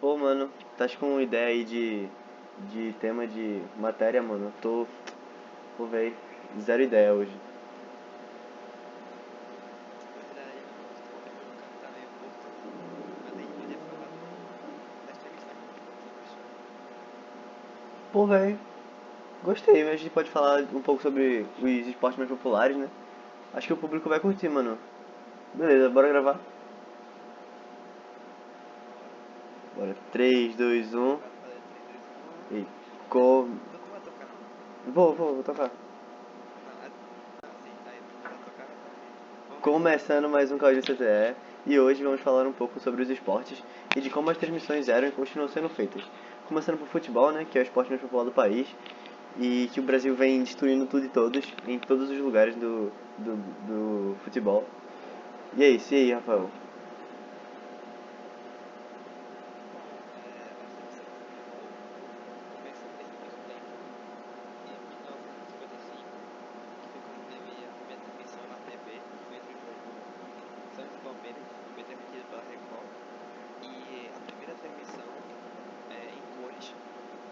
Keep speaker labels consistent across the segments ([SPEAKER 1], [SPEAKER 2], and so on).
[SPEAKER 1] Pô, mano, tá com ideia aí de tema de matéria, mano? Pô, véi, zero ideia hoje.
[SPEAKER 2] Na verdade, meu carro tá meio curto, mas a gente podia falar das transmissões esportivas.
[SPEAKER 1] Pô, véi, gostei, mas a gente pode falar um pouco sobre os esportes mais populares, né? Acho que o público vai curtir, mano. Beleza, bora gravar?
[SPEAKER 2] Bora.
[SPEAKER 1] Bora, 3, 2, 1
[SPEAKER 2] Preparado para 3, 2, 1.
[SPEAKER 1] e
[SPEAKER 2] É,
[SPEAKER 1] com...
[SPEAKER 2] tu vai tocar não?
[SPEAKER 1] Vou tocar.
[SPEAKER 2] Não, sim, aí tu vai tocar, vamos ver se dá
[SPEAKER 1] Começando
[SPEAKER 2] certo.
[SPEAKER 1] mais um Código CTE e hoje vamos falar um pouco sobre os esportes e de como as transmissões eram e continuam sendo feitas. Começando por futebol, né, que é o esporte mais popular do país e que o Brasil vem destruindo tudo e todos, em todos os lugares do futebol. E é isso, e aí, Rafael?
[SPEAKER 2] Bom, as transmissões de futebol começam desde muito tempo. Em 1955, que foi quando teve a primeira transmissão na TV, foi entre o jogo Santos e Palmeiras, que foi transmitido pela Record. E a primeira transmissão em cores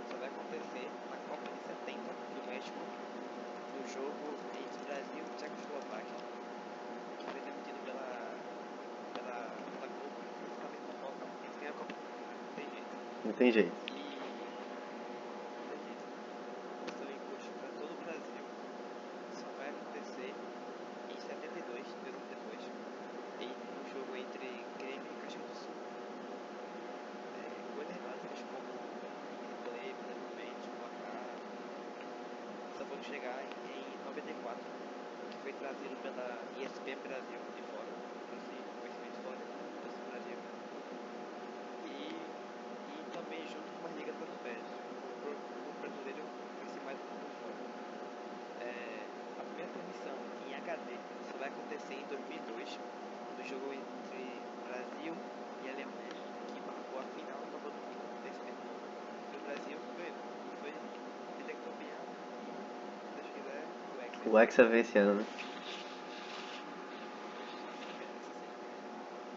[SPEAKER 2] só vai acontecer na Copa de 70 do México, no jogo entre Brasil e Tchecoslováquia, que foi transmitido pela Globo, justamente por causa que eles ganham a Copa do Mundo, não tem jeito.
[SPEAKER 1] Não tem jeito.
[SPEAKER 2] E não tem jeito. Transmissão em cores para todo o Brasil só vai acontecer em 72, 2 anos depois, no jogo entre Grêmio e Caxias do Sul. Coisas básicas como replay, movimentos, placar, só foram chegar em 94, que foi trazido pela ESPN Brasil de fora, trouxe conhecimento fora, trouxe o Brasil. E também junto com as ligas europeias. O brasileiro conhece mais um pouco fora. A primeira transmissão em HD só vai acontecer em 2002, no jogo entre Brasil e Alemanha, que marcou a final da Copa do Mundo desse mesmo ano. E o Brasil ganhou. E foi tetracampeão e, se Deus quiser, o Hexa
[SPEAKER 1] O
[SPEAKER 2] esse ano.
[SPEAKER 1] Hexa vem esse ano, né?
[SPEAKER 2] Esperamos que sim.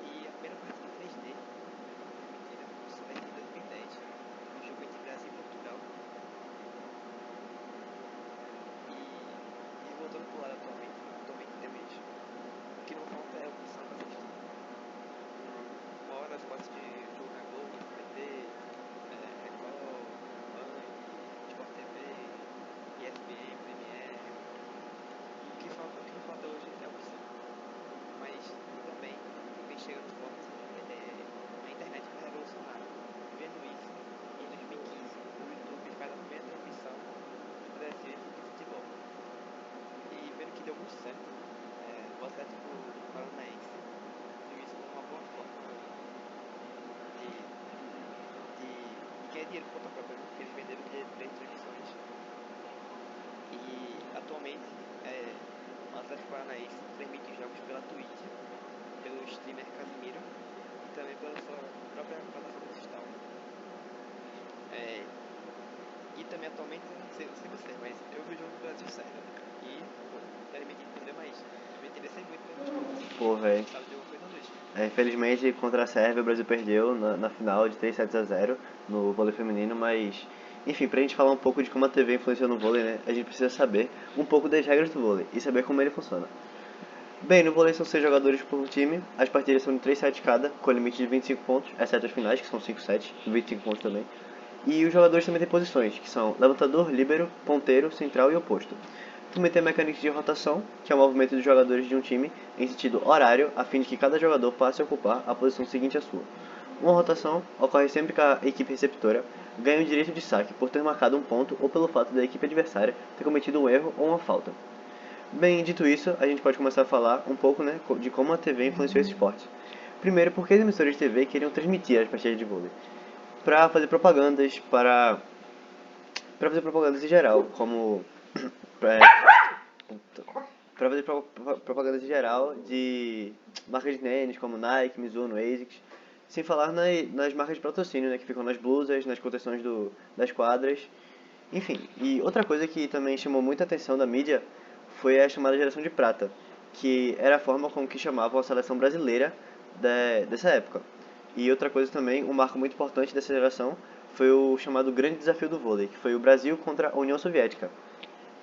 [SPEAKER 2] E a primeira partida 3D transmitida só vai ser em 2010, no jogo entre Brasil e Portugal. E voltando pro lado atualmente temos, o que não falta é opção para assistir. Uma hora as cotas de jogo na Globo, na SBT, Record, Band, Sport TV, ESPN, Premiere. O que não falta hoje é opção. Mas também vem chegando forte, a internet vai revolucionar. Vendo isso, em 2015 o YouTube faz a primeira transmissão do Brasil de futebol. E vendo que deu muito certo, o Atlético Paranaense viu isso como uma boa forma de ganhar dinheiro por conta própria, porque eles venderam direitos de transmissões. E atualmente o Atlético Paranaense transmite jogos pela Twitch, pelo streamer Casimiro e também pela sua própria plataforma digital. E também atualmente, não sei você, mas eu vi o jogo do Brasil sério. E, pô, infelizmente não deu mais. Eu me interessei muito pelo esporte.
[SPEAKER 1] Pô,
[SPEAKER 2] E
[SPEAKER 1] velho.
[SPEAKER 2] sabe de alguma coisa, Luiz?
[SPEAKER 1] Infelizmente, contra a Sérvia, o Brasil perdeu na final de 3-0 no vôlei feminino, mas... Enfim, pra gente falar um pouco de como a TV influenciou no vôlei, né? A gente precisa saber um pouco das regras do vôlei e saber como ele funciona. Bem, no vôlei são 6 jogadores por time, as partidas são de 3 sets cada, com limite de 25 pontos, exceto as finais, que são 5 sets, 25 pontos também. E os jogadores também têm posições, que são levantador, líbero, ponteiro, central e oposto. Também tem a mecânica de rotação, que é o movimento dos jogadores de um time em sentido horário, a fim de que cada jogador passe a ocupar a posição seguinte à sua. Uma rotação ocorre sempre que a equipe receptora ganha o direito de saque por ter marcado um ponto ou pelo fato da equipe adversária ter cometido um erro ou uma falta. Bem, dito isso, a gente pode começar a falar um pouco, né, de como a TV influenciou esse esporte. Primeiro, porque as emissoras de TV queriam transmitir as partidas de vôlei para fazer propagandas, para fazer propagandas em geral, como para fazer propagandas em geral de marcas de tênis como Nike, Mizuno, ASICS, sem falar nas marcas de patrocínio, né, que ficam nas blusas, nas proteções das quadras, enfim. E outra coisa que também chamou muita atenção da mídia foi a chamada geração de prata, que era a forma com que chamavam a seleção brasileira dessa época, E outra coisa também, um marco muito importante dessa geração foi o chamado Grande Desafio do Vôlei, que foi o Brasil contra a União Soviética,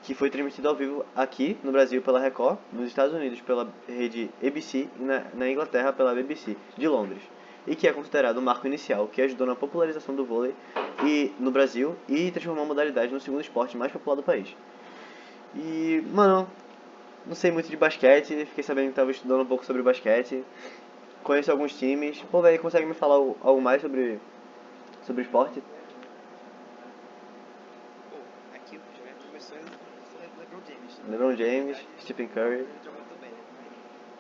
[SPEAKER 1] que foi transmitido ao vivo aqui no Brasil pela Record, nos Estados Unidos pela rede ABC e na Inglaterra pela BBC de Londres, e que é considerado o marco inicial que ajudou na popularização do vôlei no Brasil e transformou a modalidade no segundo esporte mais popular do país. E, mano, não sei muito de basquete, fiquei sabendo que estava estudando um pouco sobre basquete, conheço alguns times. Pô, velho, consegue me falar algo mais sobre esporte?
[SPEAKER 2] Pô, aqui o jogador começou o LeBron James.
[SPEAKER 1] LeBron
[SPEAKER 2] Na
[SPEAKER 1] James,
[SPEAKER 2] verdade,
[SPEAKER 1] Stephen Curry.
[SPEAKER 2] ele joga muito bem, né?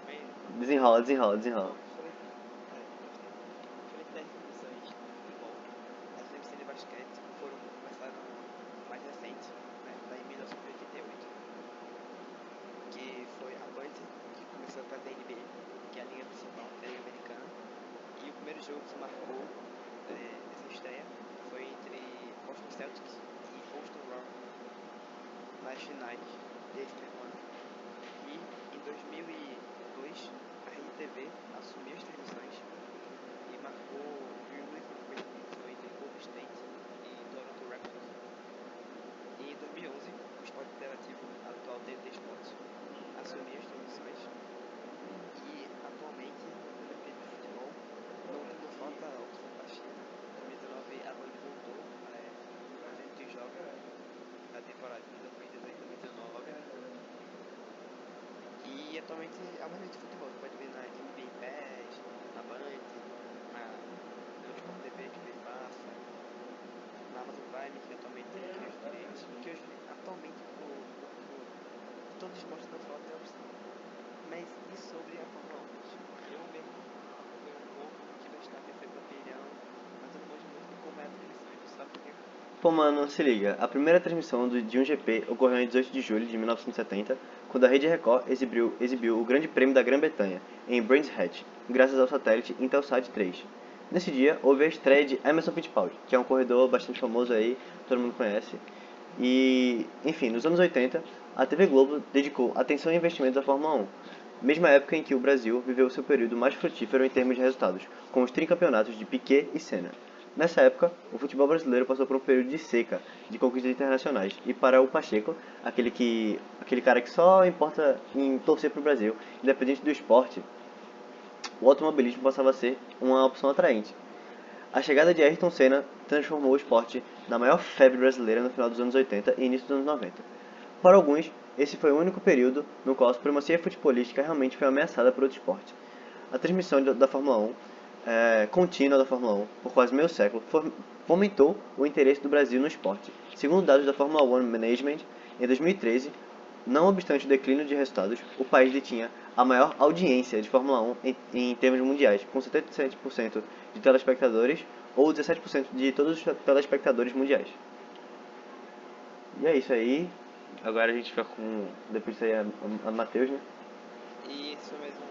[SPEAKER 2] Mas,
[SPEAKER 1] Desenrola, desenrola, desenrola.
[SPEAKER 2] diferente das transmissões de futebol, as transmissões de basquete começaram mais recentes, né? Lá em 1988, que foi a Bud que começou a fazer a NBA, que é a linha principal da Liga Americana. E o primeiro jogo que marcou essa estreia foi entre Boston Celtics e Houston Rockets nas finais desse mesmo ano. E em 2002, a Rede TV assumiu as transmissões e marcou o último foi entre Golden State e Toronto Raptors. E em 2011, o Esporte Interativo, atual TNT Sports, assumiu as transmissões e atualmente o MVP de futebol não falta opção para a China. Em 2019 a Band voltou a gente que joga na temporada de 2018-2019 e atualmente é uma rede de futebol, você pode ver na NBA PES, na Band, no Sport TV que ele passa, na Amazon Prime que atualmente tem os direitos, que hoje atualmente todos os esportes não falta é opção. Mas e sobre a Fórmula 1? Eu mesmo acompanho um pouco que Verstappen foi campeão, mas eu não gosto muito de como é a transmissão, tu sabe por quê?
[SPEAKER 1] Pô, mano, se liga. A primeira transmissão de um GP ocorreu em 18 de julho de 1970, quando a Rede Record exibiu o Grande Prêmio da Grã-Bretanha, em Brands Hatch, graças ao satélite Intelsat 3. Nesse dia, houve a estreia de Emerson Fittipaldi, que é um corredor bastante famoso aí, todo mundo conhece. E, enfim, nos anos 80, a TV Globo dedicou atenção e investimentos à Fórmula 1, mesma época em que o Brasil viveu seu período mais frutífero em termos de resultados, com os tricampeonatos de Piquet e Senna. Nessa época, o futebol brasileiro passou por um período de seca, de conquistas internacionais, e para o Pacheco, aquele cara que só importa em torcer para o Brasil, independente do esporte, o automobilismo passava a ser uma opção atraente. A chegada de Ayrton Senna transformou o esporte na maior febre brasileira no final dos anos 80 e início dos anos 90. Para alguns, esse foi o único período no qual a supremacia futebolística realmente foi ameaçada por outro esporte. A transmissão da Fórmula 1, contínua da Fórmula 1, por quase meio século, fomentou o interesse do Brasil no esporte. Segundo dados da Fórmula 1 Management, em 2013, não obstante o declínio de resultados, o país detinha a maior audiência de Fórmula 1 em termos mundiais, com 77% de telespectadores ou 17% de todos os telespectadores mundiais. E é isso aí. Agora a gente fica com. Depois disso aí a Matheus, né?
[SPEAKER 2] E isso mesmo